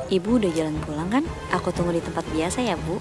Ibu udah jalan pulang kan? Aku tunggu di tempat biasa ya, Bu.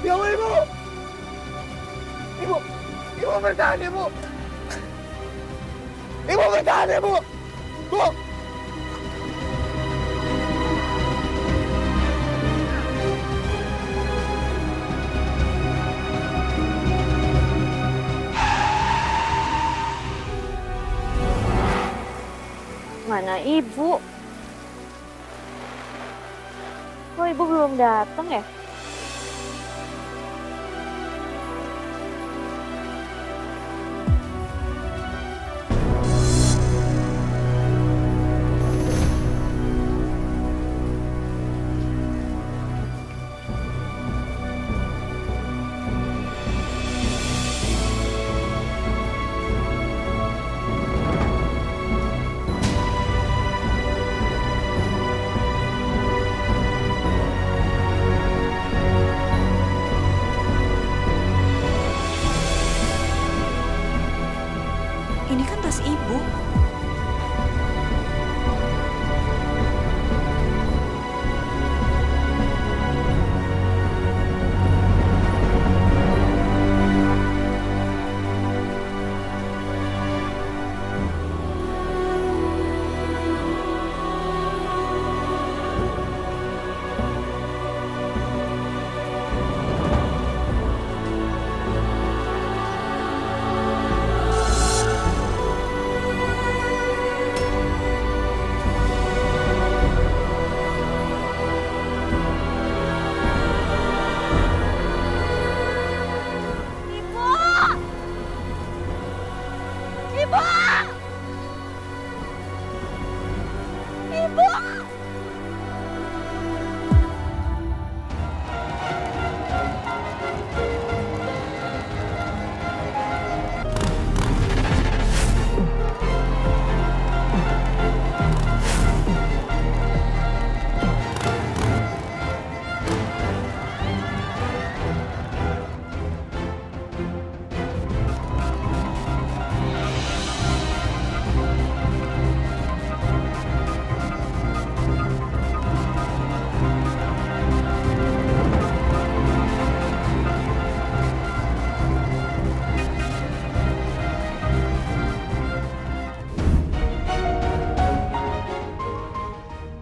Ya Allah, Ibu! Ibu! Ibu bertahan, Ibu! Ibu bertahan, Ibu! Bu! Mana Ibu? Kok Ibu belum datang ya? Ini kan tas Ibu.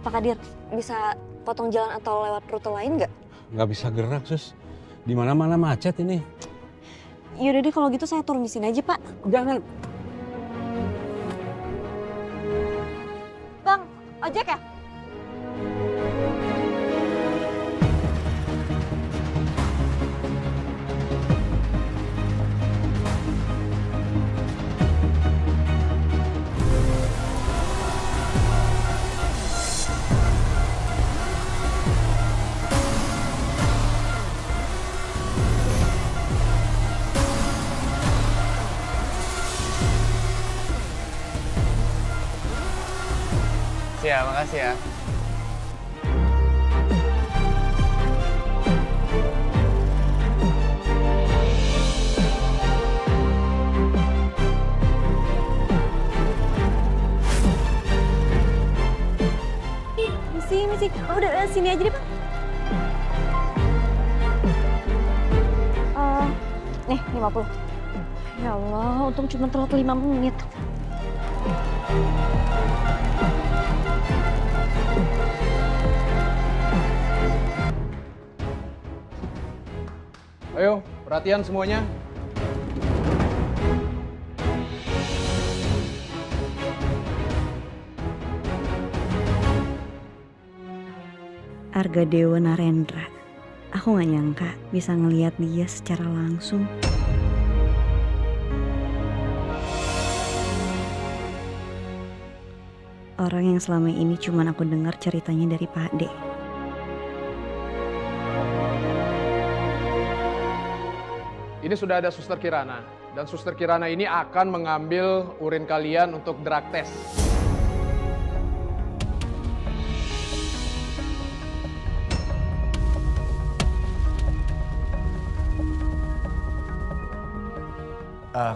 Pak Kadir, bisa potong jalan atau lewat rute lain nggak? Nggak bisa gerak, Sus. Di mana-mana macet ini. Yaudah deh kalau gitu saya turun di sini aja, Pak. Jangan. Bang, ojek ya? Ya, makasih ya. sini aja deh, Bang. Nih, 50. Ya Allah, untung cuma telat 5 menit. Ayo, perhatian semuanya. Argadewa Narendra. Aku gak nyangka bisa ngelihat dia secara langsung. Orang yang selama ini cuma aku dengar ceritanya dari Pak De. Ini sudah ada Suster Kirana. Dan Suster Kirana ini akan mengambil urin kalian untuk drug test.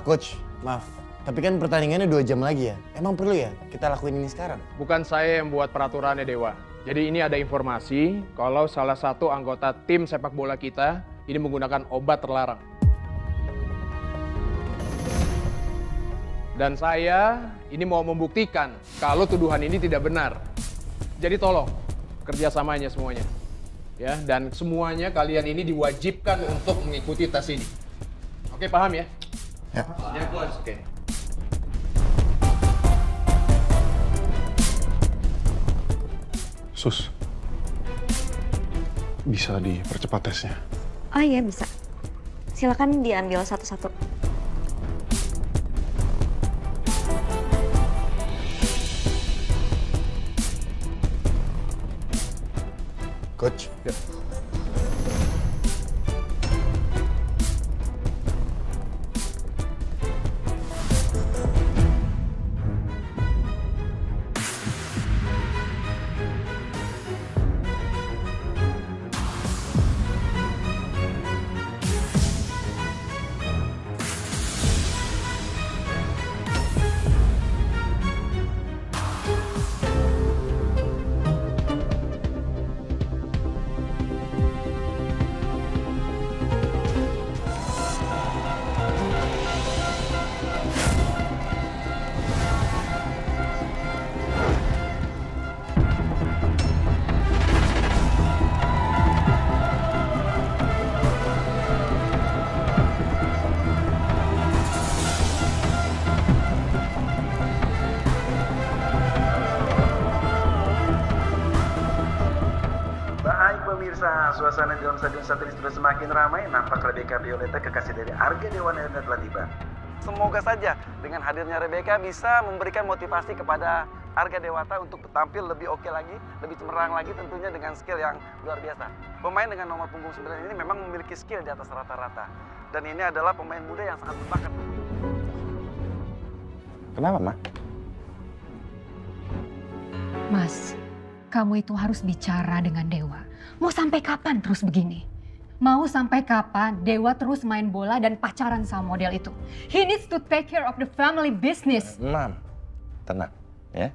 Coach, maaf. Tapi kan pertandingannya 2 jam lagi ya. Emang perlu ya kita lakuin ini sekarang? Bukan saya yang buat peraturannya, Dewa. Jadi ini ada informasi kalau salah satu anggota tim sepak bola kita ini menggunakan obat terlarang. Dan saya ini mau membuktikan kalau tuduhan ini tidak benar. Jadi tolong kerjasamanya semuanya. Ya, dan semuanya kalian ini diwajibkan untuk mengikuti tes ini. Oke, paham ya? Ya. Ya, Bos. Oke. Sus, bisa dipercepat tesnya? Oh iya, bisa. Silakan diambil satu-satu. Coach. Ya. Pemirsa, suasana di dalam stadion saat ini sudah semakin ramai. Nampak Rebecca Violeta, kekasih dari Argadewa Narendra, telah tiba. Semoga saja dengan hadirnya Rebecca bisa memberikan motivasi kepada Argadewata untuk tampil lebih oke lagi, lebih cemerlang lagi tentunya dengan skill yang luar biasa. Pemain dengan nomor punggung 9 ini memang memiliki skill di atas rata-rata. Dan ini adalah pemain muda yang sangat berbakat. Kenapa, Ma? Mas, kamu itu harus bicara dengan Dewa. Mau sampai kapan terus begini? Mau sampai kapan Dewa terus main bola dan pacaran sama model itu? He needs to take care of the family business. Mam, tenang ya.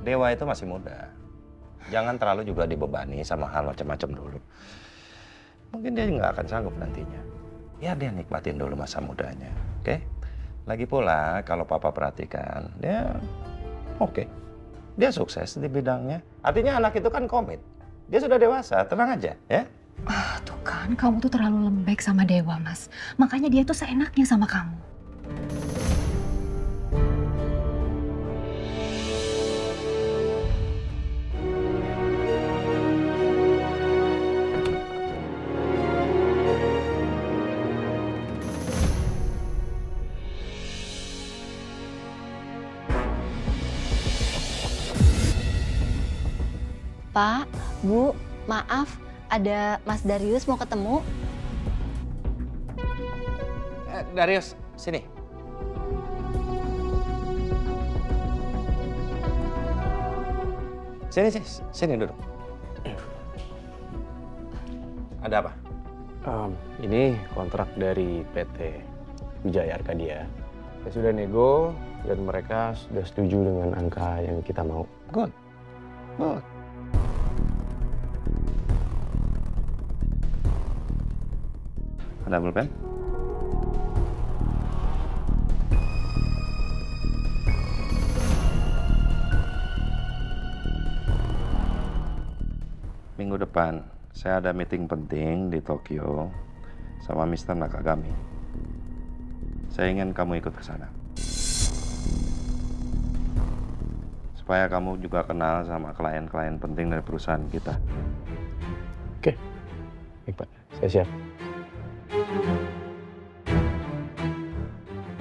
Dewa itu masih muda. Jangan terlalu juga dibebani sama hal macam-macam dulu. Mungkin dia nggak akan sanggup nantinya. Ya dia nikmatin dulu masa mudanya, oke? Lagi pula kalau Papa perhatikan, dia oke. Dia sukses di bidangnya. Artinya anak itu kan komit. Dia sudah dewasa, tenang aja ya. Tuh kan, kamu tuh terlalu lembek sama Dewa, Mas. Makanya dia tuh seenaknya sama kamu. Pak, Bu, maaf, ada Mas Darius mau ketemu. Darius, sini. Sini duduk. Ada apa? Ini kontrak dari PT Wijaya Arkadia. Saya sudah nego dan mereka sudah setuju dengan angka yang kita mau. Good. Ada pulpen? Minggu depan, saya ada meeting penting di Tokyo sama Mr. Nakagami. Saya ingin kamu ikut ke sana. Supaya kamu juga kenal sama klien-klien penting dari perusahaan kita. Oke. Baik, Pak. Saya siap.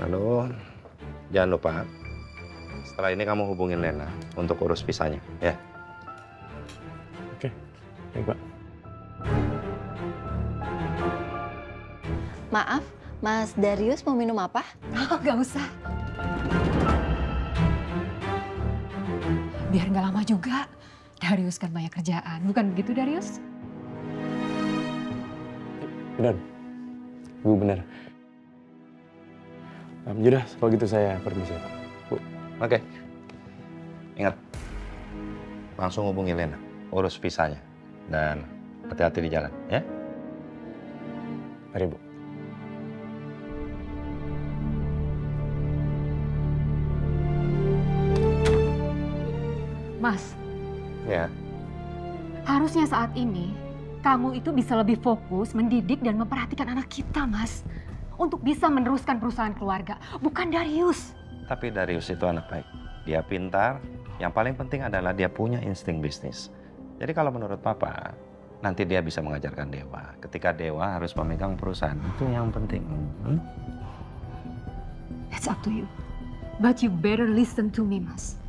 Lalu, jangan lupa, setelah ini kamu hubungin Lena untuk urus visanya, ya. Oke. Baik, Pak. Maaf, Mas Darius mau minum apa? Oh, nggak usah. Biar nggak lama juga. Darius kan banyak kerjaan, bukan begitu Darius? Benar. Bu, benar. Yaudah, kalau gitu saya permisi, Pak. Bu. Oke. Ingat, langsung hubungi Lena, urus visanya. Dan hati-hati di jalan, ya? Mari, Bu. Mas, Ya. harusnya saat ini kamu itu bisa lebih fokus mendidik dan memperhatikan anak kita, Mas. Untuk bisa meneruskan perusahaan keluarga, bukan Darius. Tapi Darius itu anak baik. Dia pintar, yang paling penting adalah dia punya insting bisnis. Jadi kalau menurut Papa, nanti dia bisa mengajarkan Dewa. Ketika Dewa harus memegang perusahaan, itu yang penting. It's up to you. But you better listen to me, Mas.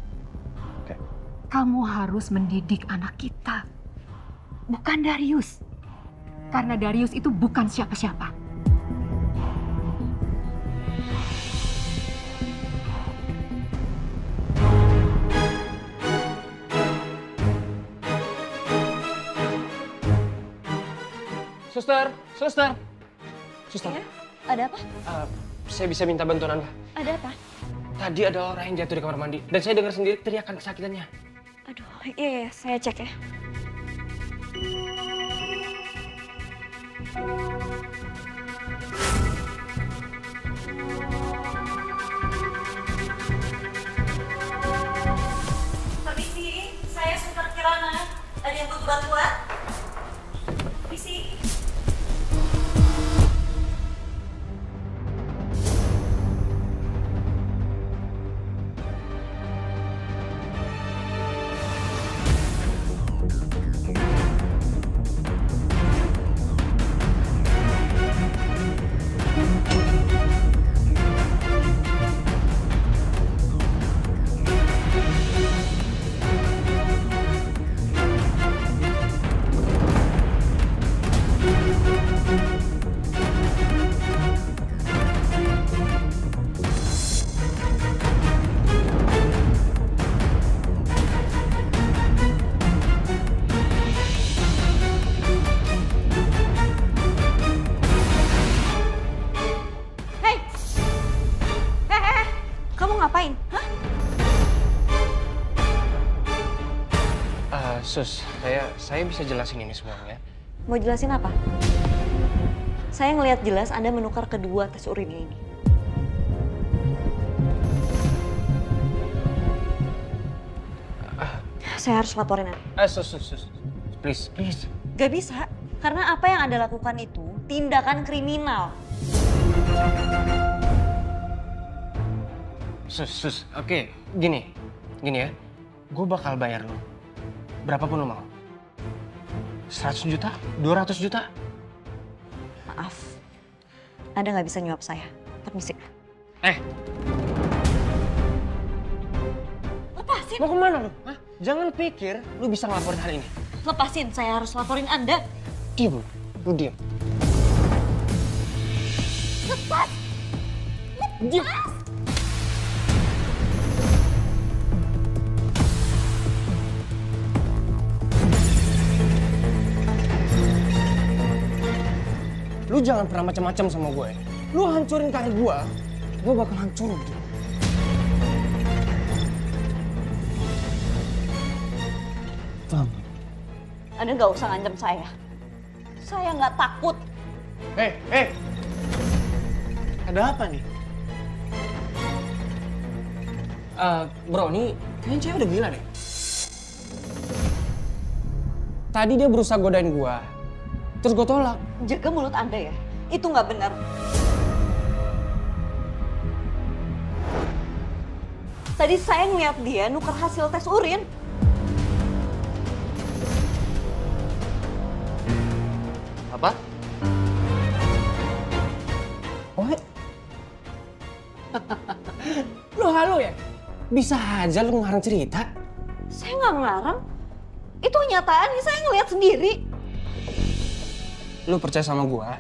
Oke. Kamu harus mendidik anak kita. Bukan Darius. Karena Darius itu bukan siapa-siapa. Suster, suster. Suster. Ya, ada apa? Saya bisa minta bantuan Anda. Ada apa? Tadi ada orang yang jatuh di kamar mandi dan saya dengar sendiri teriakan kesakitannya. Aduh, iya, saya cek ya. Permisi, saya Suster Kirana. Ada yang butuh bantuan? Permisi. Ngapain? Hah? Sus, saya bisa jelasin ini semuanya. Mau jelasin apa? Saya ngelihat jelas Anda menukar kedua tes urinnya ini. Saya harus laporin Anda. Sus, please. Gak bisa, karena apa yang Anda lakukan itu tindakan kriminal. Sus, oke, gini ya, gue bakal bayar lo, berapapun lo mau. 100 juta? 200 juta? Maaf, Anda nggak bisa nyuap saya. Permisi. Lepasin. Mau kemana lo? Hah? Jangan pikir lo bisa ngelaporin hal ini. Lepasin, saya harus laporin Anda. Diam, lo diam. Lepas! Diam! Lu jangan pernah macam-macam sama gue. Lu hancurin karir gue bakal hancurin dia. Paham? Anda nggak usah ngancam saya. Saya nggak takut. Hei, Ada apa nih? Bro, ini kayaknya cewek udah gila deh. Tadi dia berusaha godain gua, terus gua tolak. Jaga mulut Anda ya, itu nggak benar. Tadi saya ngeliat dia nuker hasil tes urin. Apa? Oh, lu halu ya? Bisa aja lu ngarang cerita. Saya nggak ngarang. Itu kenyataan, saya ngeliat sendiri. Lu percaya sama gua?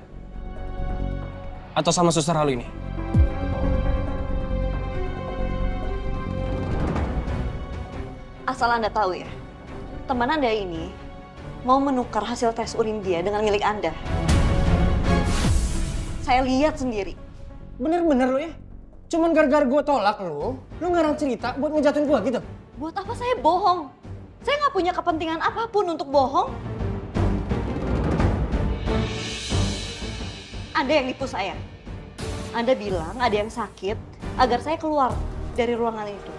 Atau sama suster halu ini? Asal Anda tahu ya, teman Anda ini mau menukar hasil tes urin dia dengan milik Anda. Saya lihat sendiri. Bener-bener lu ya? Cuman gara-gara gua tolak lu ngarang cerita buat ngejatuhin gua gitu? Buat apa saya bohong? Saya nggak punya kepentingan apapun untuk bohong. Anda yang nipu saya. Anda bilang ada yang sakit agar saya keluar dari ruangan itu.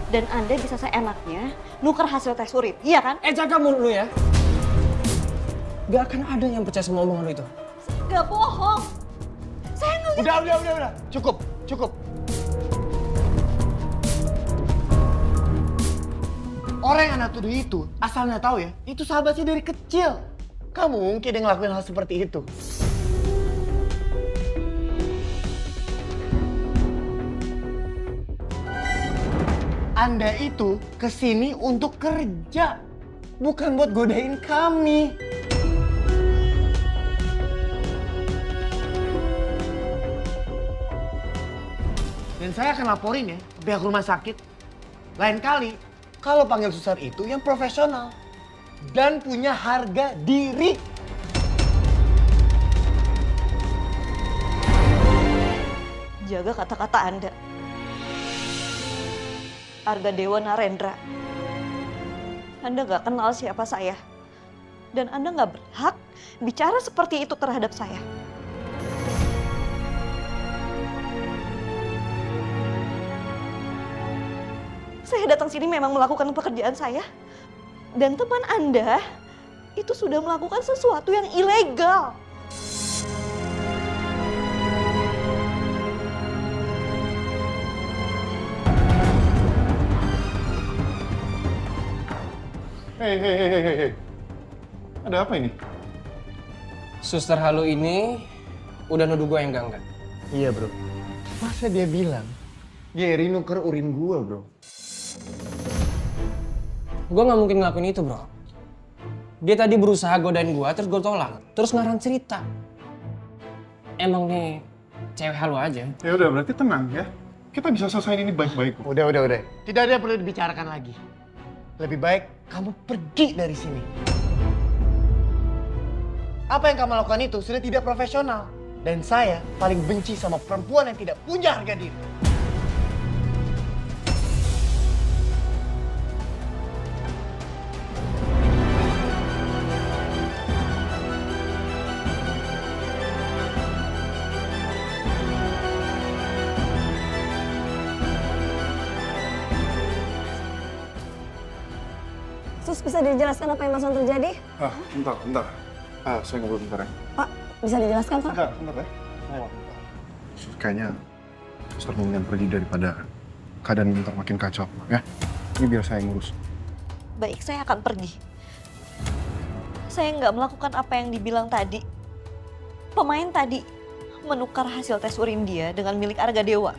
Dan Anda bisa seenaknya nuker hasil tes urin, iya kan? Jaga mulut lu ya. Gak akan ada yang percaya sama omongan lu itu. Saya nggak bohong. Saya ngeliat... Udah. Cukup. Orang yang Anda tuduh itu, asalnya tahu ya, itu sahabatnya dari kecil. Kamu mungkin yang ngelakuin hal seperti itu. Anda itu kesini untuk kerja, bukan buat godain kami. Dan saya akan laporin ya ke pihak rumah sakit. Lain kali, kalau panggil suster itu yang profesional dan punya harga diri. Jaga kata-kata Anda. Argadewa Narendra. Anda gak kenal siapa saya. Dan Anda gak berhak bicara seperti itu terhadap saya. Saya datang sini memang melakukan pekerjaan saya. Dan teman Anda itu sudah melakukan sesuatu yang ilegal. Hei. Ada apa ini? Suster halu ini udah nuduh gue yang enggak. Iya bro. Masa dia bilang Gary nuker urin gue bro? Gue nggak mungkin ngelakuin itu bro. Dia tadi berusaha godain gue terus gue tolak. Terus ngarang cerita. Emang nih cewek halu aja. Ya udah berarti tenang ya. Kita bisa selesaiin ini baik-baik. Udah. Tidak ada yang perlu dibicarakan lagi. Lebih baik kamu pergi dari sini. Apa yang kamu lakukan itu sudah tidak profesional. Dan saya paling benci sama perempuan yang tidak punya harga diri. Sus, bisa dijelaskan apa yang barusan terjadi? Bentar. Saya ngobrol bentar ya. Pak, bisa dijelaskan Pak? Bentar ya. Kayaknya suster mendingan pergi daripada keadaan ntar makin kacau ya. Ini biar saya ngurus. Baik, saya akan pergi. Saya nggak melakukan apa yang dibilang tadi. Pemain tadi menukar hasil tes urin dia dengan milik Argadewa.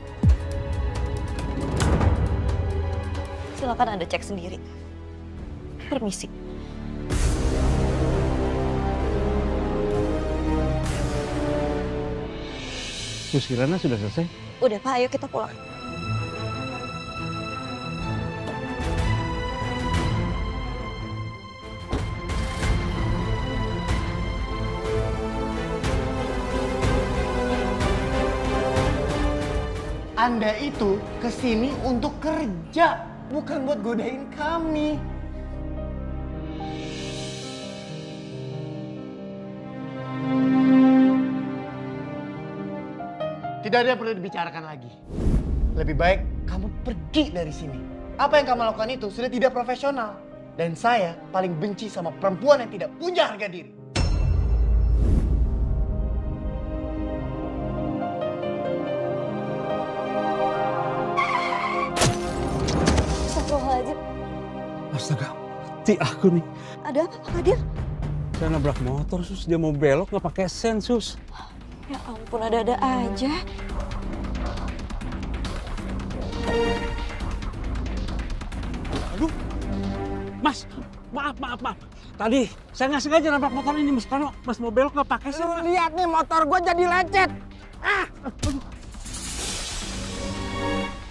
Silakan Anda cek sendiri. Permisi. Kirana sudah selesai? Udah Pak, ayo kita pulang. Anda itu kesini untuk kerja, bukan buat godain kami. Tidak ada yang perlu dibicarakan lagi. Lebih baik kamu pergi dari sini. Apa yang kamu lakukan itu sudah tidak profesional. Dan saya paling benci sama perempuan yang tidak punya harga diri. Astagfirullahaladzim. Astaga, mati aku nih. Ada apa Pak Kadir? Saya nabrak motor, Sus. Dia mau belok nggak pakai sen, Sus. Ya ampun, ada-ada aja. Aduh, Mas, maaf. Tadi saya nggak sengaja nabrak motor ini, Mas. Karena Mas mau belok nggak pakai sen. Lu lihat nih motor gue jadi lecet.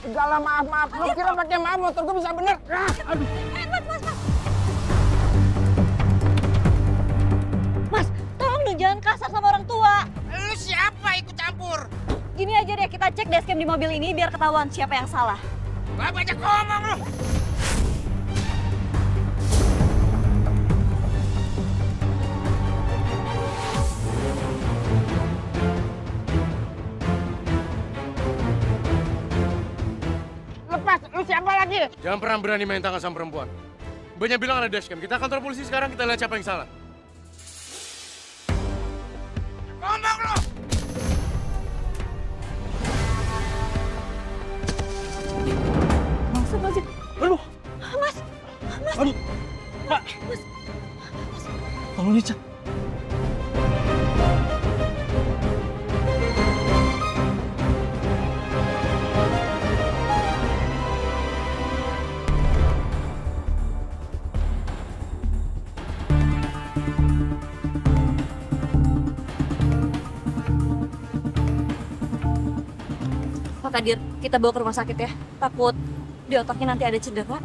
Segala maaf. Lu kira pakai maaf motor gue bisa bener? Aduh. Mas, tolong dong jangan kasar sama orang tua. Lu siapa ikut campur? Gini aja deh, kita cek dashcam di mobil ini biar ketahuan siapa yang salah. Gak banyak ngomong lu. Lepas, lu siapa lagi? Jangan pernah berani main tangan sama perempuan. Banyak bilang ada dashcam. Kita kantor polisi sekarang, kita lihat siapa yang salah. Ngomong lu! Mas. Aduh. Mas. Aduh. Pak. Mas. Tolong dicek. Pak Kadir, kita bawa ke rumah sakit ya. Takut di otaknya nanti ada cedera.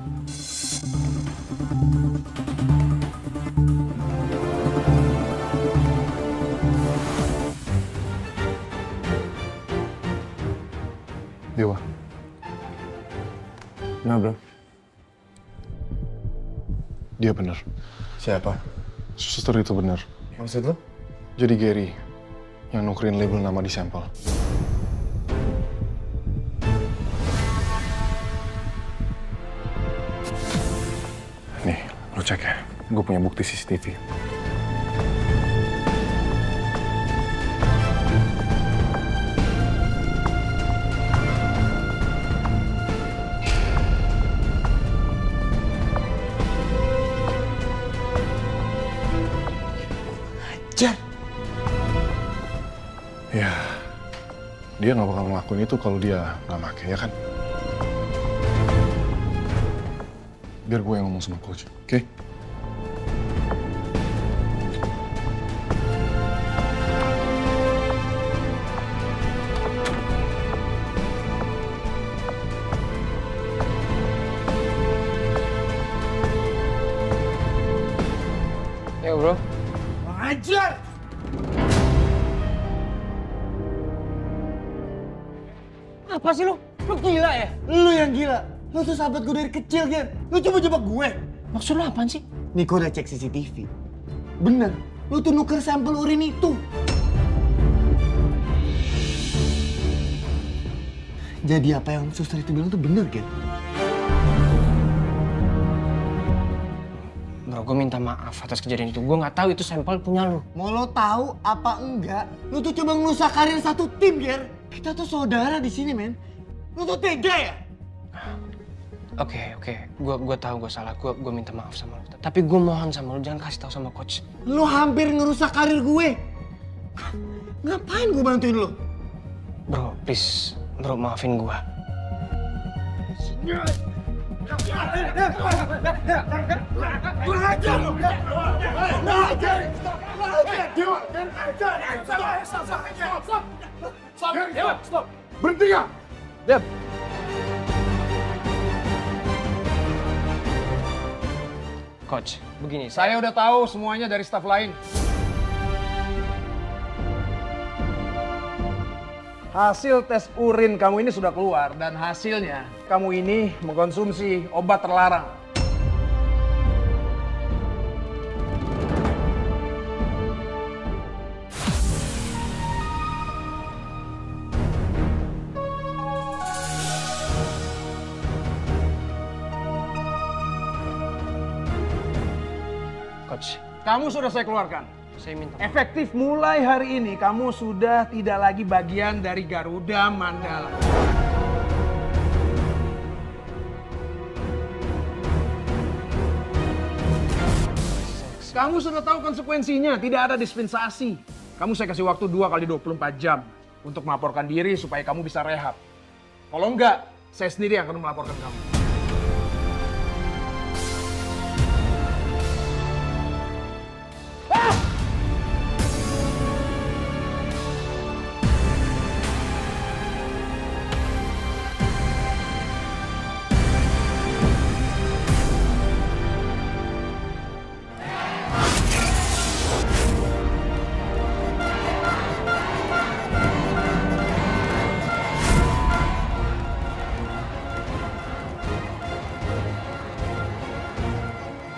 Dewa. Nah, bro. Dia benar. Siapa? Suster itu benar. Maksud lo? Jadi Gary yang nukerin label nama di sampel. Nih, lo cek ya. Gue punya bukti CCTV. Ya, dia nggak bakal ngelakuin itu kalau dia nggak make, ya kan? Biar gue yang ngomong sama coach, oke? Ya, bro. Ajar! Apa sih lu? Lu gila ya? Lu yang gila. Lu tuh sahabat gue dari kecil, Ger. Lu coba jebak gue. Maksud lu apaan sih? Nih, gue udah cek CCTV. Bener, lu tuh nuker sampel urin itu. Jadi apa yang suster itu bilang tuh bener, Ger. Bro, gue minta maaf atas kejadian itu. Gue nggak tahu itu sampel punya lu. Mau lo tahu apa enggak? Lu tuh coba ngerusak karir satu tim, Ger. Kita tuh saudara di sini, men. Lu tuh tega ya? Oke. Gue tahu gue salah. Gue minta maaf sama lu. Tapi gue mohon sama lu jangan kasih tahu sama coach. Lu hampir ngerusak karir gue. Ngapain gue bantuin lu? Bro, please. Bro, maafin gue. Stop! Berhenti nggak? Dep. Coach, begini. Saya udah tahu semuanya dari staf lain. Hasil tes urin kamu ini sudah keluar dan hasilnya kamu ini mengkonsumsi obat terlarang. Kamu sudah saya keluarkan. Saya minta. Efektif mulai hari ini kamu sudah tidak lagi bagian dari Garuda Mandala. Kamu sudah tahu konsekuensinya, tidak ada dispensasi. Kamu saya kasih waktu 2 kali 24 jam untuk melaporkan diri supaya kamu bisa rehab. Kalau enggak, saya sendiri yang akan melaporkan kamu.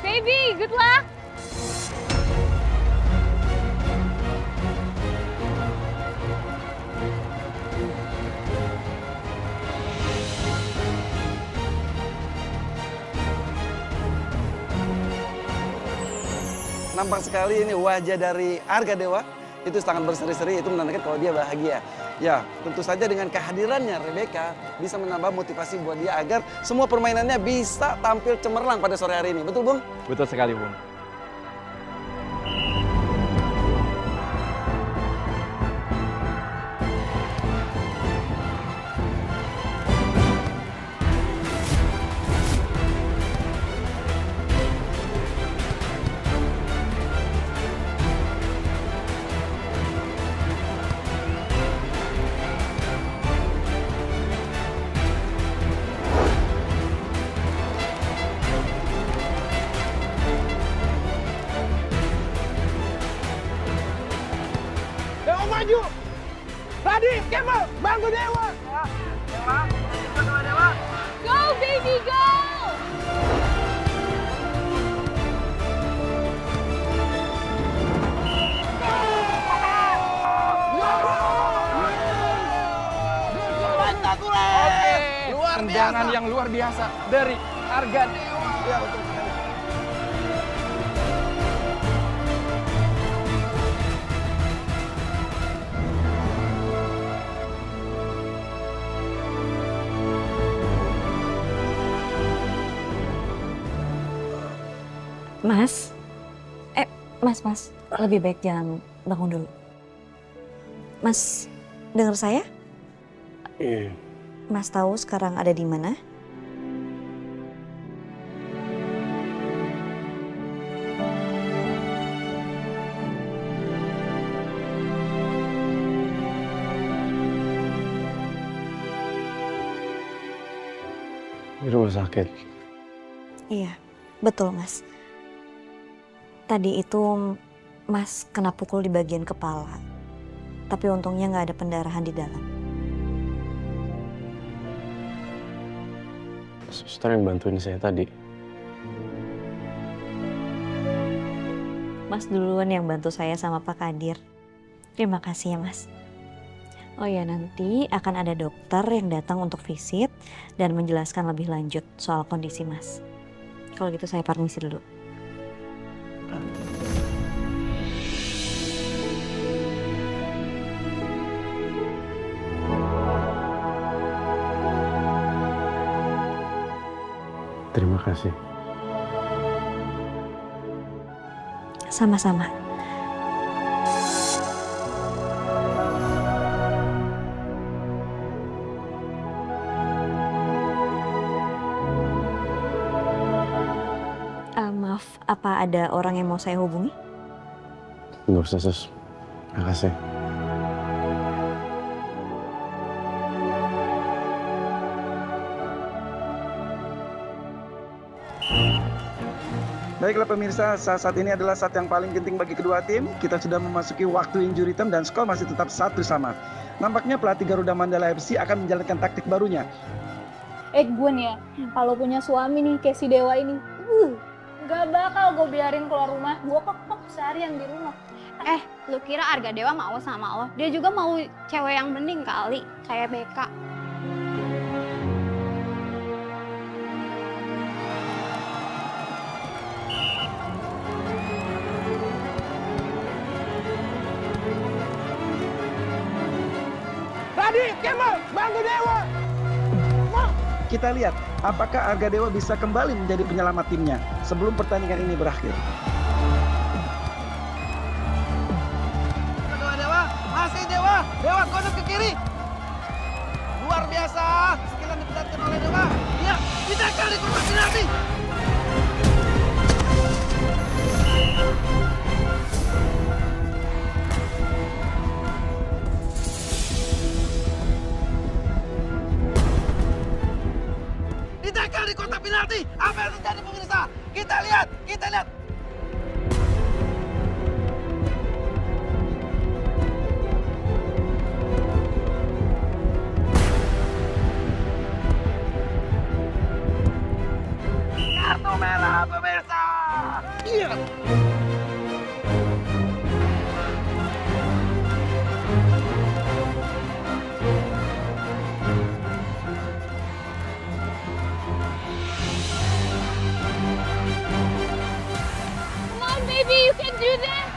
Baby, good luck! Nampak sekali ini wajah dari Arga Dewa itu sangat berseri-seri, itu menandakan kalau dia bahagia. Ya, tentu saja dengan kehadirannya Rebecca bisa menambah motivasi buat dia agar semua permainannya bisa tampil cemerlang pada sore hari ini. Betul, Bung? Betul sekali, Bung. Maju! Radit, Kemal, bantu Dewa! Ya, Dewa, bantu Dewa! Go, baby, go! Tendangan yang luar biasa dari Arga Dewa. Ya, betul. Mas, lebih baik jangan bangun dulu. Mas, dengar saya? Iya. Mas tahu sekarang ada di mana? Di rumah sakit. Iya, betul Mas. Tadi itu Mas kena pukul di bagian kepala. Tapi untungnya nggak ada pendarahan di dalam. Suster yang bantuin saya tadi. Mas duluan yang bantu saya sama Pak Kadir. Terima kasih ya Mas. Oh ya, nanti akan ada dokter yang datang untuk visit dan menjelaskan lebih lanjut soal kondisi Mas. Kalau gitu saya permisi dulu. Terima kasih. Sama-sama. Maaf, apa ada orang yang mau saya hubungi? Nggak usah, Sus. Makasih. Baiklah pemirsa, saat ini adalah saat yang paling penting bagi kedua tim. Kita sudah memasuki waktu injury time dan skor masih tetap 1-1. Nampaknya pelatih Garuda Mandala FC akan menjalankan taktik barunya. Gue nih ya, kalau punya suami nih kayak si Dewa ini, gak bakal gue biarin keluar rumah. Gue kekep seharian di rumah. Lu kira Arga Dewa mau sama lo? Dia juga mau cewek yang bening kali, kayak Beka. Radit, Kemal, bantu Dewa! Kita lihat apakah Arga Dewa bisa kembali menjadi penyelamat timnya sebelum pertandingan ini berakhir. Dewa, masih Dewa! Dewa kodok ke kiri! Luar biasa! Skill yang diperlihatkan oleh Dewa. Iya, kita kali kotak penalti! Ditackle di kotak penalti. Apa yang terjadi pemirsa? Kita lihat, kita lihat. Kartu merah pemirsa. Iya. Baby, you can do this!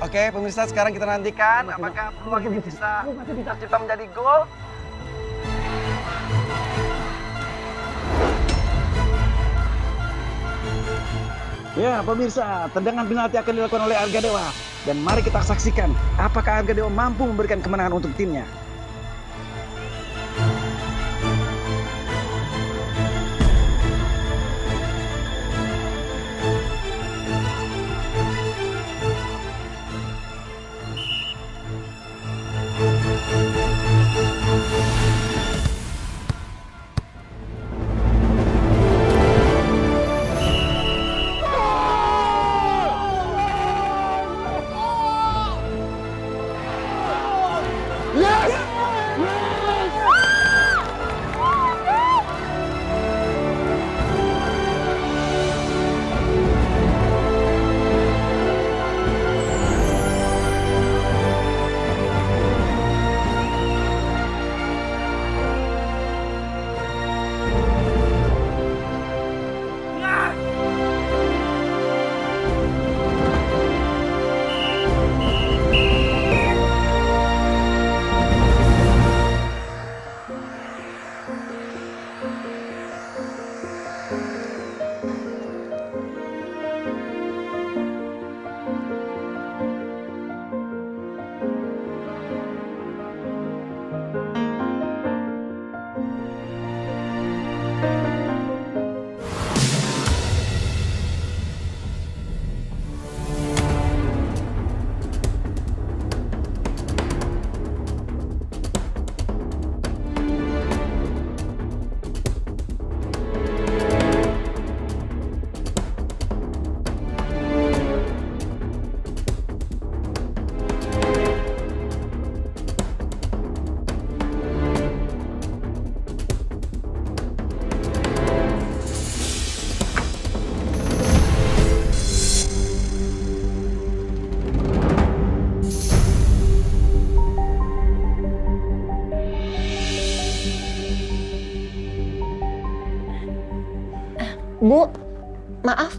Oke, pemirsa, sekarang kita nantikan apakah peluang ini bisa tercipta menjadi gol. Ya, pemirsa, tendangan penalti akan dilakukan oleh Arga Dewa. Dan mari kita saksikan apakah Arga Dewa mampu memberikan kemenangan untuk timnya. Bu, maaf,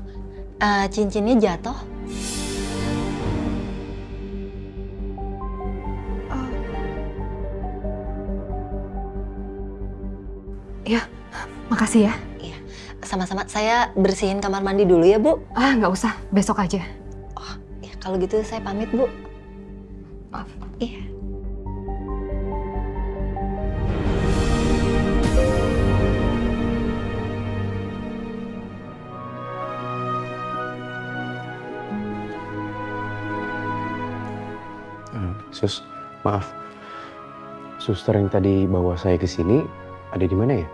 cincinnya jatuh. Ya, makasih ya. Iya, sama-sama. Saya bersihin kamar mandi dulu ya, Bu. Ah, nggak usah. Besok aja. Oh, ya kalau gitu saya pamit, Bu. Maaf. Iya. Sus, maaf. Suster yang tadi bawa saya ke sini ada di mana ya?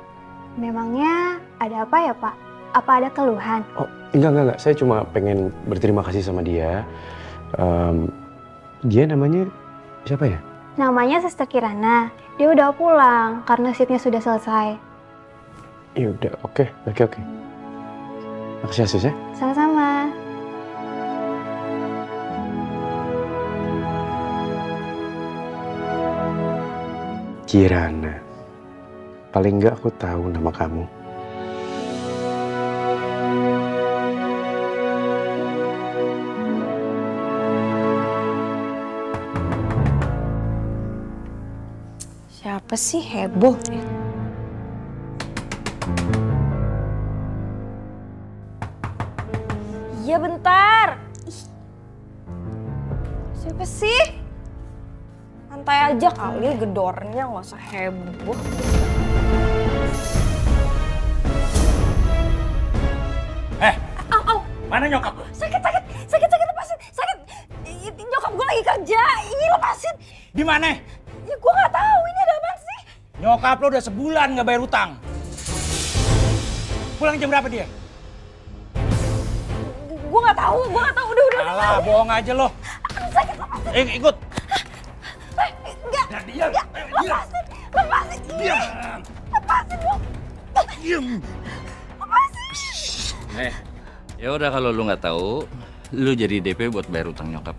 Memangnya ada apa ya, Pak? Apa ada keluhan? Oh, enggak. Saya cuma pengen berterima kasih sama dia. Dia namanya siapa ya? Namanya Suster Kirana. Dia udah pulang karena shiftnya sudah selesai. Ya udah, oke. Makasih ya sis ya. Sama-sama. Kirana. Paling nggak aku tahu nama kamu. Siapa sih heboh? Iya bentar. Ih. Siapa sih? Santai aja kali gedornya, nggak usah heboh. Mana nyokap? Sakit, lepasin. Sakit. Nyokap gue lagi kerja. Ini lepasin. Di mana? Ya gue nggak tahu. Ini ada apaan sih? Nyokap lo udah sebulan nggak bayar utang. Pulang jam berapa dia? Gue nggak tahu. Udah. Alah, bohong aja lo. Sakit, lepasin. Ikut. Enggak. Diam. Lepasin. Diam. Lepasin lo. Diam. Lepasin. Ya udah kalau lu nggak tahu, lu jadi DP buat bayar utang nyokap.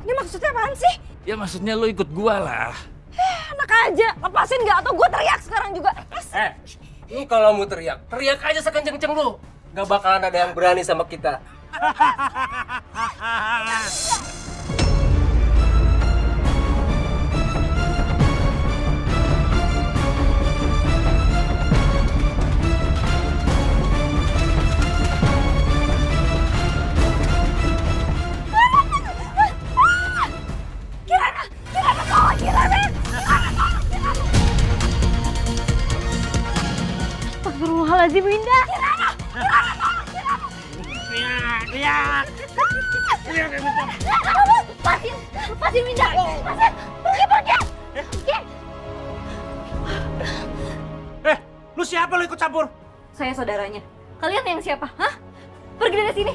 Ini maksudnya apaan sih? Ya maksudnya lu ikut gua lah. Enak aja, lepasin nggak atau gue teriak sekarang juga. Lu kalau mau teriak aja sekenceng-kenceng lu. Gak bakalan ada yang berani sama kita. Astagfirullahaladzim, Winda. Lepasin, Winda. Pergi. Lu siapa lu ikut campur? Saya saudaranya. Kalian yang siapa? Hah? Pergi dari sini.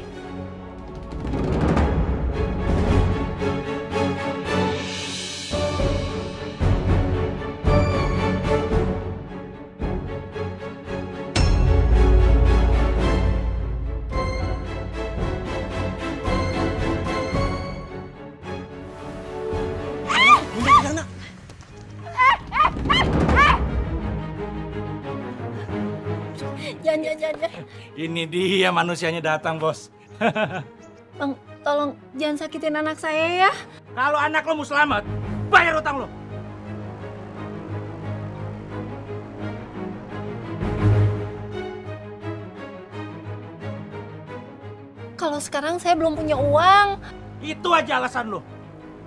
Jangan. Ini dia manusianya datang, Bos. Bang, tolong jangan sakitin anak saya ya. Kalau anak lo mau selamat, bayar utang lo. Kalau sekarang saya belum punya uang. Itu aja alasan lo.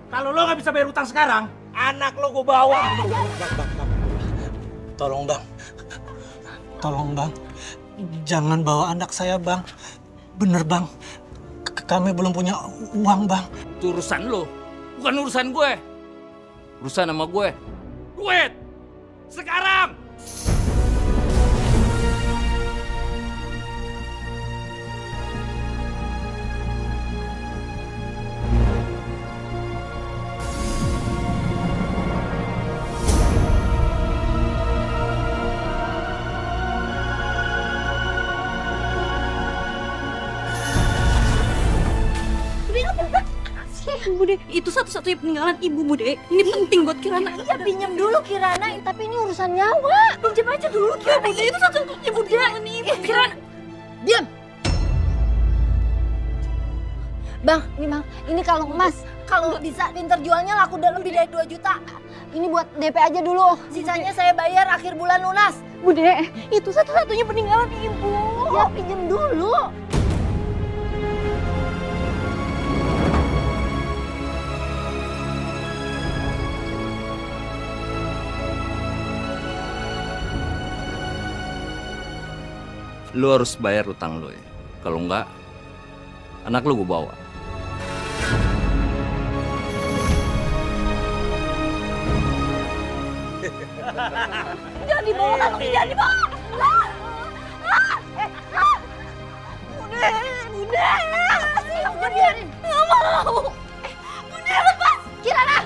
Kalau lo nggak bisa bayar utang sekarang, anak lo gue bawa. Tolong bang, jangan bawa anak saya bang. Bener bang, kami belum punya uang bang. Itu urusan lo, bukan urusan gue. Urusan sama gue. Duit! Sekarang! Bude, itu satu-satunya peninggalan ibu, Bude. Ini penting buat Kirana. Iya, pinjam dulu Kirana, tapi ini urusan nyawa. Pinjam aja dulu Kirana. Itu satu-satunya Bude. Ini ibu Kirana. Diam. Bang, ini kalung emas. Kalau bisa terjualnya laku udah lebih dari 2 juta. Ini buat DP aja dulu. Sisanya saya bayar akhir bulan lunas. Bude, itu satu-satunya peninggalan ibu. Ya, pinjam dulu. Lu harus bayar utang lu ya. Kalau enggak, anak lu gue bawa. Jangan dibawa, kalungnya jangan dibawa. Bude. biarin. Nggak mau. Bunda lepas. Kirana.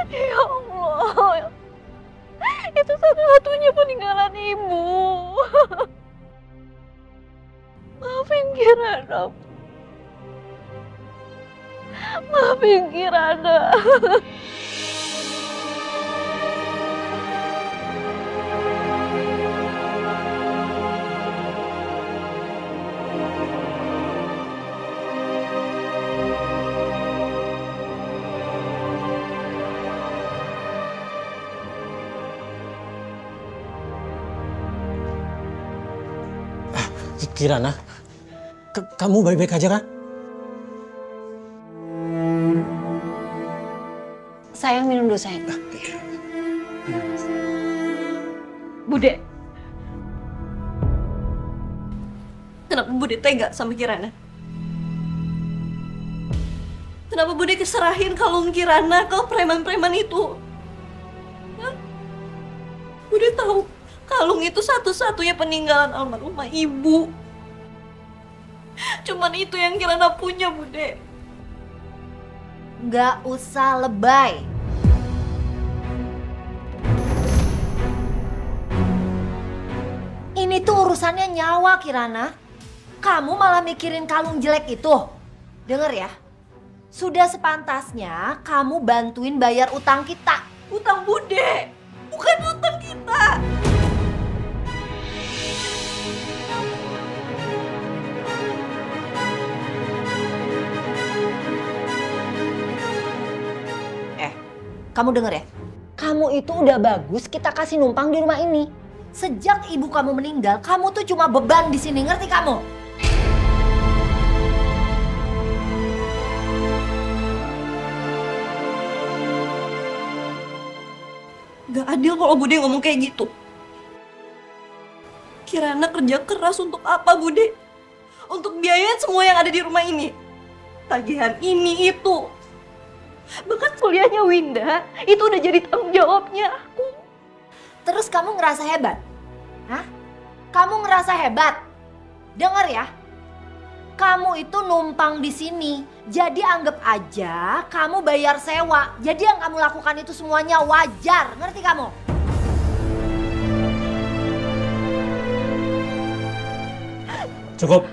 Ya Allah, itu satu-satunya peninggalan ibu. Maafin Kirana. Maafin Kirana. Kirana, kamu baik-baik aja kan? Sayang, minum dulu sayang. Bude. Kenapa Bude tega sama Kirana? Kenapa Bude keserahin kalung Kirana ke preman-preman itu? Hah? Bude tahu kalung itu satu-satunya peninggalan almarhumah ibu. Cuman itu yang Kirana punya, Bude. Nggak usah lebay. Ini tuh urusannya nyawa, Kirana. Kamu malah mikirin kalung jelek itu. Dengar ya, sudah sepantasnya kamu bantuin bayar utang kita. Utang Bude, bukan utang kita. Kamu denger ya? Kamu itu udah bagus kita kasih numpang di rumah ini. Sejak ibu kamu meninggal, kamu tuh cuma beban di sini, ngerti kamu? Gak adil kalau Bude ngomong kayak gitu. Kirana kerja keras untuk apa, Bude? Untuk biayain semua yang ada di rumah ini. Tagihan ini, itu. Bahkan kuliahnya Winda, itu udah jadi tanggung jawabnya aku. Terus kamu ngerasa hebat? Hah? Kamu ngerasa hebat? Dengar ya, kamu itu numpang di sini. Jadi anggap aja kamu bayar sewa. Jadi yang kamu lakukan itu semuanya wajar, ngerti kamu? Cukup.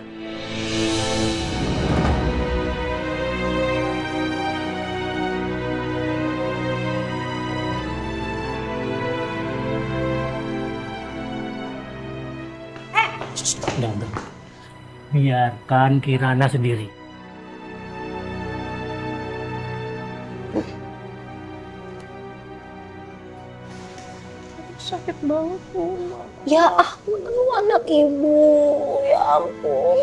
Udah. Biarkan Kirana sendiri. Sakit banget, Mama. Ya ampun, anak ibu. Ya ampun.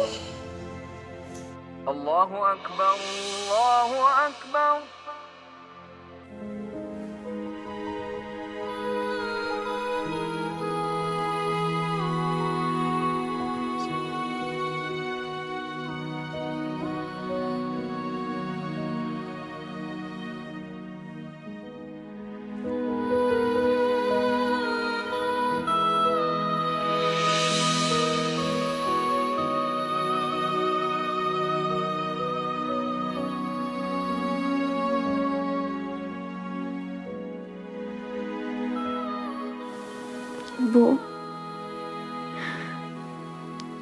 Allahu Akbar, Allahu Akbar. Bu,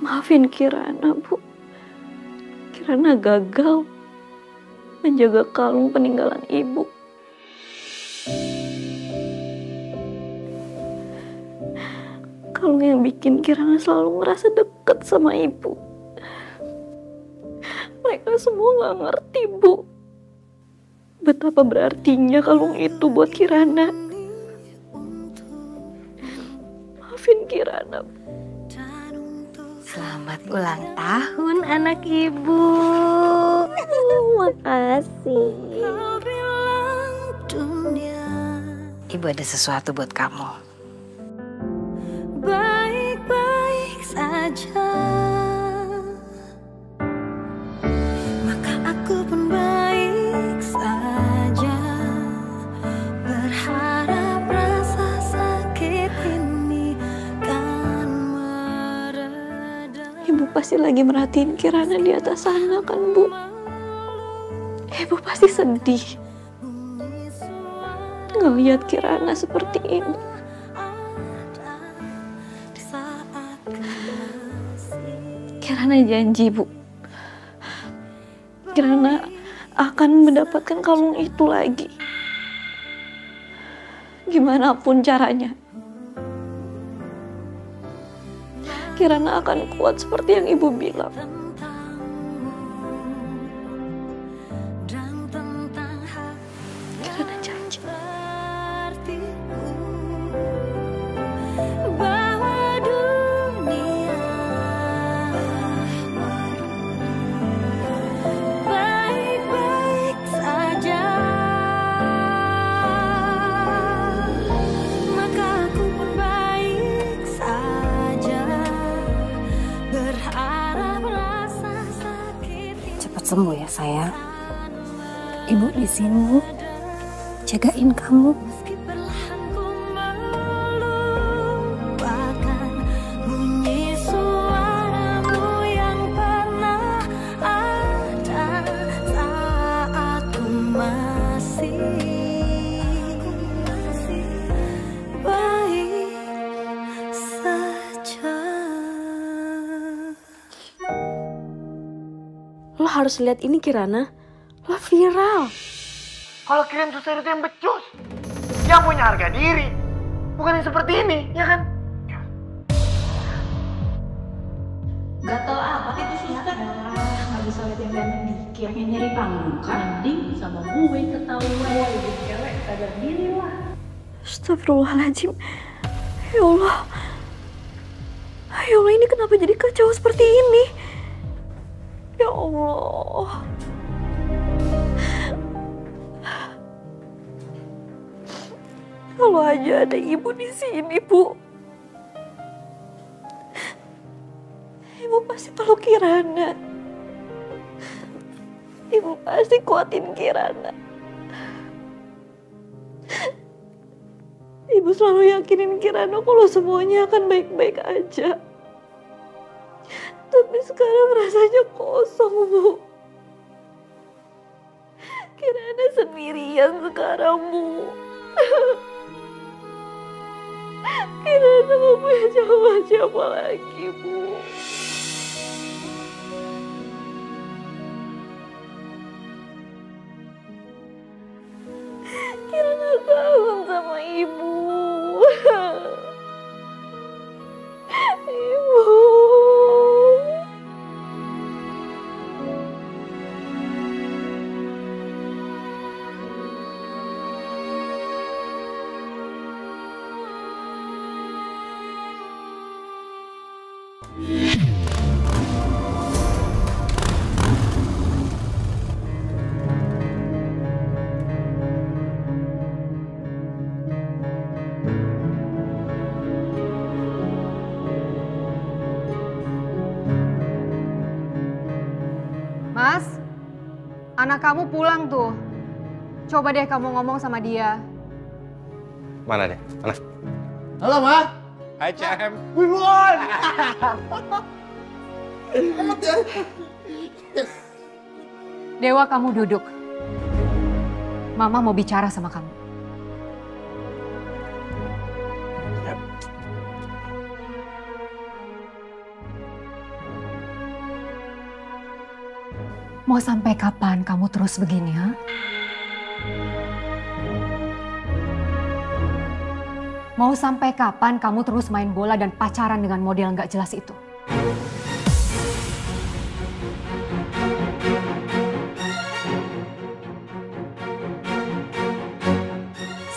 maafin Kirana, Bu. Kirana gagal menjaga kalung peninggalan ibu. Kalung yang bikin Kirana selalu merasa dekat sama ibu. Mereka semua gak ngerti, Bu, betapa berartinya kalung itu buat Kirana. Maafin Kirana. Selamat ulang tahun anak ibu. Makasih. Ibu ada sesuatu buat kamu. Baik-baik saja, maka aku pun baik saja. Berharap rasa sakit ini kan mereda. Ibu pasti lagi merhatiin Kirana di atas sana kan, Bu? Ibu pasti sedih ngeliat Kirana seperti ini. Kirana janji, Bu, Kirana akan mendapatkan kalung itu lagi. Gimana pun caranya, Kirana akan kuat seperti yang Ibu bilang. Kirana janji. Cepat sembuh ya sayang. Ibu di sini jagain kamu. Bunyi suaramu yang pernah ada saat ku masih baik saja. Lo harus lihat ini Kirana, lo viral. Kalau kalian susah itu yang becus, yang punya harga diri, bukan yang seperti ini, ya kan? Gak tau apa itu susah. Nggak bisa lihat yang ganteng dikit. Pengen nyari panggung kan? Mending sama gue ketahuan. Ibu cewek sadar diri lah. Astagfirullahaladzim. Ya Allah. Ya Allah, ini kenapa jadi kacau seperti ini? Ya Allah. Kalau aja ada ibu di sini, Bu. Ibu pasti peluk Kirana. Ibu pasti kuatin Kirana. Ibu selalu yakinin Kirana kalau semuanya akan baik-baik aja. Tapi sekarang rasanya kosong, Bu. Kirana sendirian sekarang, Bu. Kirana gak punya siapa-siapa lagi, Bu. Kirana kangen sama Ibu. Ibu. Mas, anak kamu pulang tuh. Coba deh kamu ngomong sama dia. Mana deh? Mana? Halo, Ma. Hai, Cem. We won! Dewa, kamu duduk. Mama mau bicara sama kamu. Mau sampai kapan kamu terus begini, ha? Mau sampai kapan kamu terus main bola dan pacaran dengan model nggak jelas itu?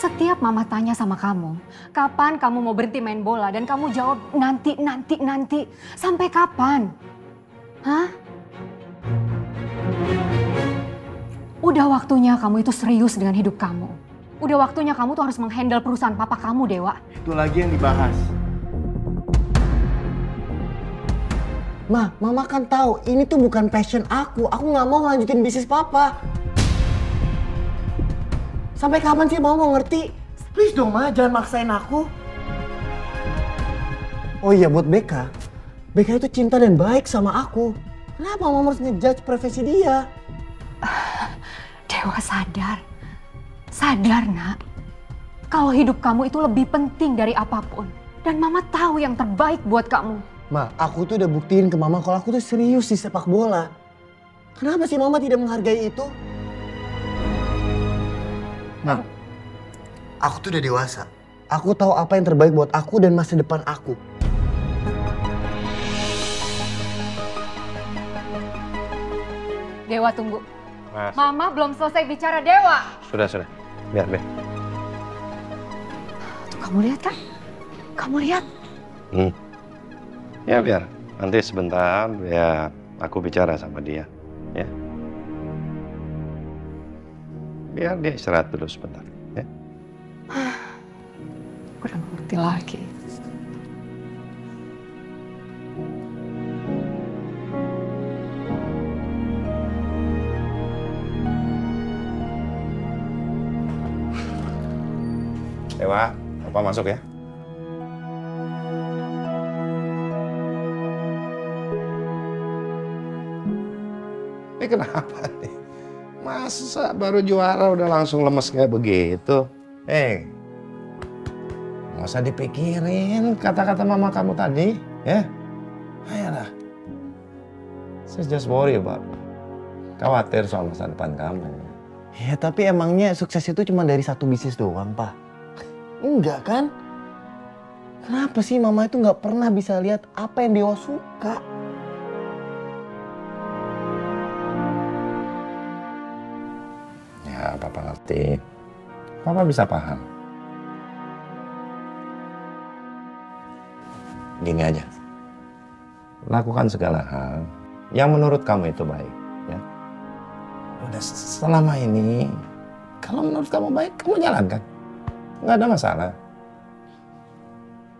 Setiap mama tanya sama kamu, kapan kamu mau berhenti main bola dan kamu jawab nanti. Sampai kapan? Hah? Udah waktunya kamu itu serius dengan hidup kamu. Udah waktunya kamu tuh harus menghandle perusahaan papa kamu, Dewa. Itu lagi yang dibahas. Mama kan tahu ini tuh bukan passion aku. Aku nggak mau lanjutin bisnis papa. Sampai kapan sih Mama mau ngerti? Please dong Ma, jangan maksain aku. Oh iya, buat Beka. Beka itu cinta dan baik sama aku. Kenapa Mama harus ngejudge profesi dia? Dewa sadar. Sadar, Nak. Kalau hidup kamu itu lebih penting dari apapun. Dan Mama tahu yang terbaik buat kamu. Ma, aku tuh udah buktiin ke Mama kalau aku tuh serius di sepak bola. Kenapa sih Mama tidak menghargai itu? Ma, aku tuh udah dewasa. Aku tahu apa yang terbaik buat aku dan masa depan aku. Dewa, tunggu. Mas. Mama belum selesai bicara, Dewa. Sudah. Biar. Tuh, kamu lihat kan? Kamu lihat? Ya biar. Nanti sebentar ya aku bicara sama dia. Ya. Biar dia istirahat dulu sebentar. Ya. Udah ngerti lagi. Dewa, Papa masuk ya. Ini kenapa nih? Masa baru juara udah langsung lemes kayak begitu? Nggak usah dipikirin kata-kata mama kamu tadi, ya? Ayolah. Saya just worry about. Khawatir soal masa depan kamu. Ya tapi emangnya sukses itu cuma dari satu bisnis doang, Pak? Enggak kan? Kenapa sih Mama itu nggak pernah bisa lihat apa yang Dewa suka? Ya, Papa ngerti. Papa bisa paham. Gini aja. Lakukan segala hal yang menurut kamu itu baik, ya. Udah selama ini, kalau menurut kamu baik, kamu jalankan. Nggak ada masalah.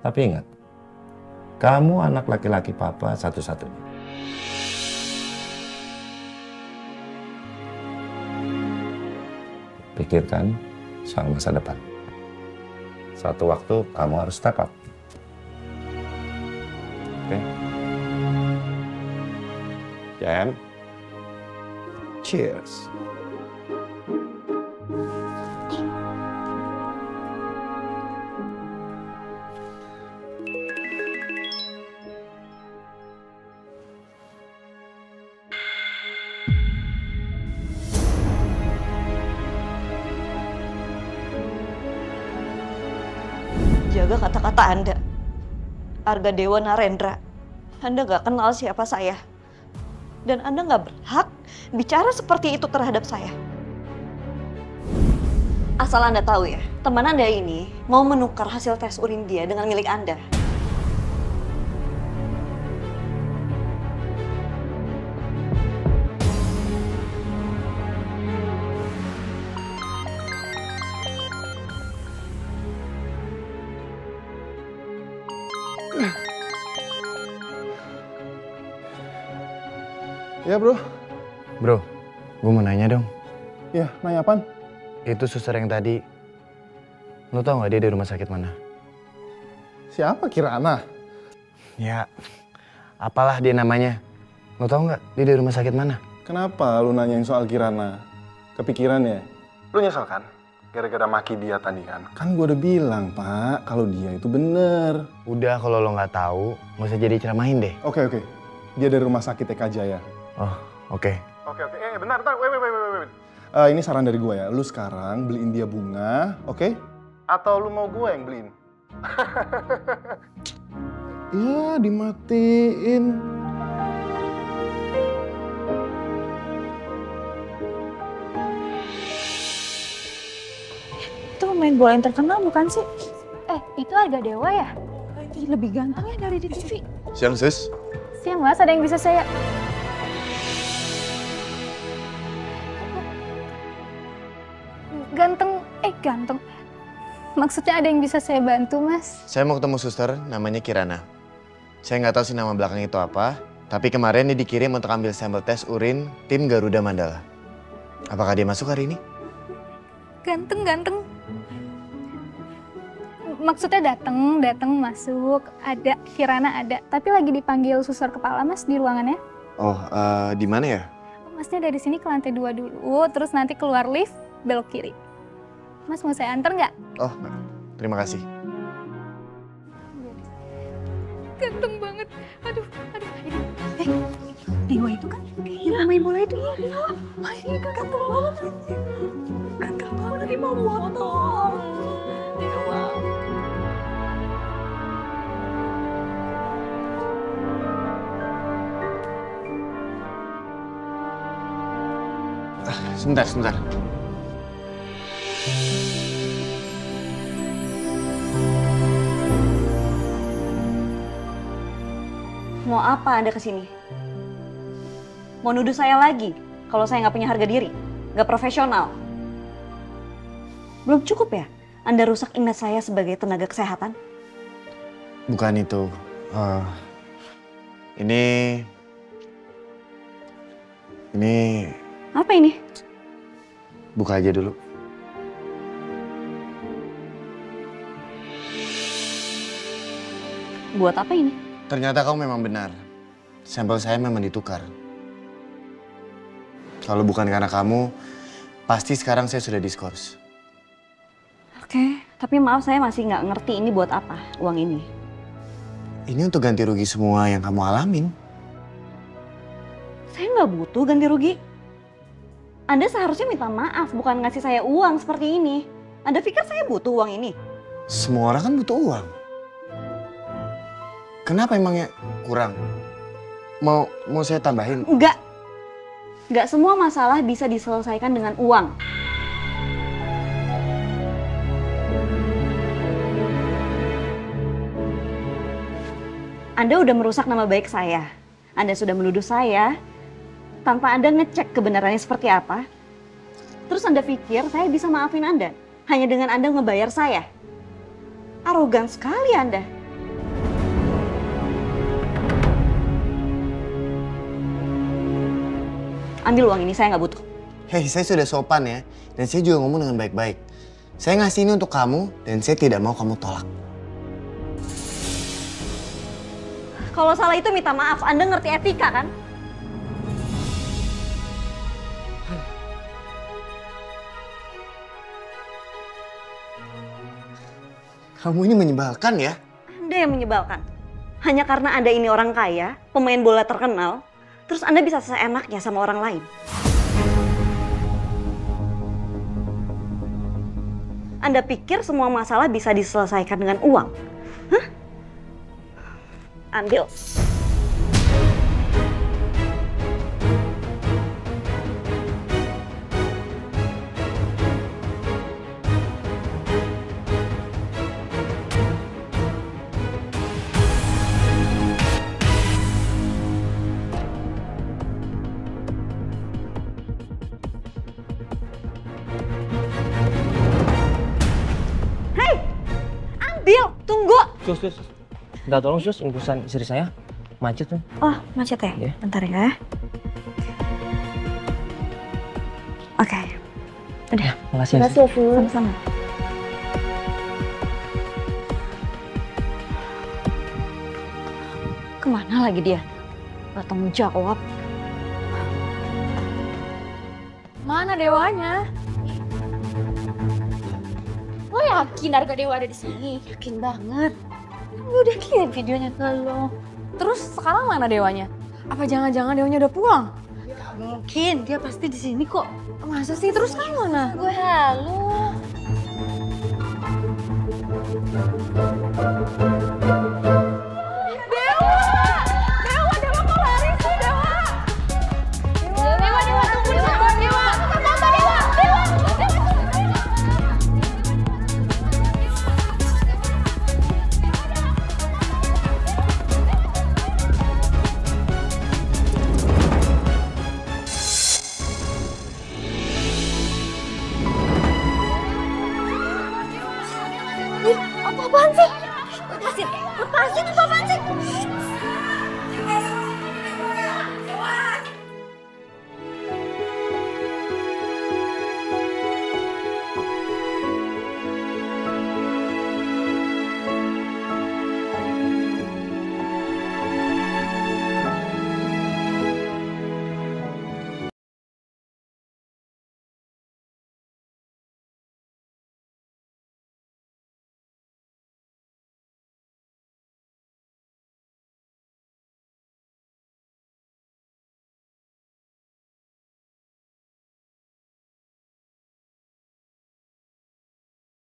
Tapi ingat, kamu anak laki-laki Papa satu-satunya. Pikirkan soal masa depan. Suatu waktu kamu harus step up. Oke? Jam. Cheers. Jaga kata-kata Anda. Arga Dewa Narendra. Anda gak kenal siapa saya. Dan Anda gak berhak bicara seperti itu terhadap saya. Asal Anda tahu ya, teman Anda ini mau menukar hasil tes urin dia dengan milik Anda. Ya bro. Bro, gue mau nanya dong. Ya, nanya apaan? Itu suster yang tadi, lo tau gak dia di rumah sakit mana? Siapa Kirana? Ya, apalah dia namanya. Lo tau gak dia di rumah sakit mana? Kenapa lu nanyain soal Kirana? Kepikiran ya? Lu nyesel kan? Gara-gara maki dia tadi kan? Kan gue udah bilang Pak, kalau dia itu bener. Udah, kalau lo gak tahu, gak usah jadi ceramahin deh. Oke. Dia dari rumah sakit TK Jaya. Oh, oke. Oke. Bentar. Wait. Ini saran dari gue ya. Lu sekarang beliin dia bunga, oke? Atau lu mau gue yang beliin? Ya, dimatiin. Itu main bola yang terkenal bukan sih? Itu Arga Dewa ya? Lebih ganteng ya dari di TV. Siang, sis. Siang Mas, ada yang bisa saya... Ganteng. Maksudnya ada yang bisa saya bantu, Mas? Saya mau ketemu suster, namanya Kirana. Saya nggak tahu sih nama belakang itu apa, tapi kemarin dia dikirim untuk ambil sampel tes urin tim Garuda Mandala. Apakah dia masuk hari ini? Ganteng. Maksudnya dateng masuk, ada, Kirana ada. Tapi lagi dipanggil suster kepala Mas di ruangannya. Oh, di mana ya? Masnya dari sini ke lantai 2 dulu, terus nanti keluar lift, belok kiri. Mas mau saya anter nggak? Oh, terima kasih. Ganteng banget. Aduh. Dewa itu kan? Yang pemain bola itu. Iya. Ini kan ganteng banget. Ganteng banget, tadi mau potong. Dewa. Sebentar. Mau apa Anda kesini? Mau nuduh saya lagi kalau saya nggak punya harga diri, nggak profesional. Belum cukup ya Anda rusak image saya sebagai tenaga kesehatan? Bukan itu. Ini... Apa ini? Buka aja dulu. Buat apa ini? Ternyata kamu memang benar. Sampel saya memang ditukar. Kalau bukan karena kamu, pasti sekarang saya sudah diskors. Oke, tapi maaf saya masih nggak ngerti ini buat apa uang ini. Ini untuk ganti rugi semua yang kamu alamin. Saya nggak butuh ganti rugi. Anda seharusnya minta maaf, bukan ngasih saya uang seperti ini. Anda pikir saya butuh uang ini? Semua orang kan butuh uang. Kenapa emangnya kurang? Mau saya tambahin? Enggak. Enggak semua masalah bisa diselesaikan dengan uang. Anda udah merusak nama baik saya. Anda sudah menuduh saya tanpa Anda ngecek kebenarannya seperti apa. Terus Anda pikir saya bisa maafin Anda hanya dengan Anda ngebayar saya. Arogan sekali Anda. Ambil uang ini, saya nggak butuh. Hei, saya sudah sopan ya. Dan saya juga ngomong dengan baik-baik. Saya ngasih ini untuk kamu dan saya tidak mau kamu tolak. Kalau salah itu minta maaf, Anda ngerti etika kan? Kamu ini menyebalkan ya? Anda yang menyebalkan. Hanya karena Anda ini orang kaya, pemain bola terkenal, terus Anda bisa seenaknya sama orang lain. Anda pikir semua masalah bisa diselesaikan dengan uang? Hah? Ambil. Bil, tunggu. Sus. Minta tolong sus, infusan istri saya. Macet tuh. Oh, macet ya? Yeah. Bentar ya. Oke. Udah. Makasih ya. Makasih ya, Fu. Sama-sama. Kemana lagi dia? Gak tanggung jawab. Mana Dewanya? Lo yakin Arga Dewa ada di sini? Yakin banget. Gue udah kirim videonya ke lo. Terus sekarang mana Dewanya? Apa jangan-jangan Dewanya udah pulang? Gak mungkin, dia pasti di sini kok. Masa sih? Terus kamu mana? Gue halu.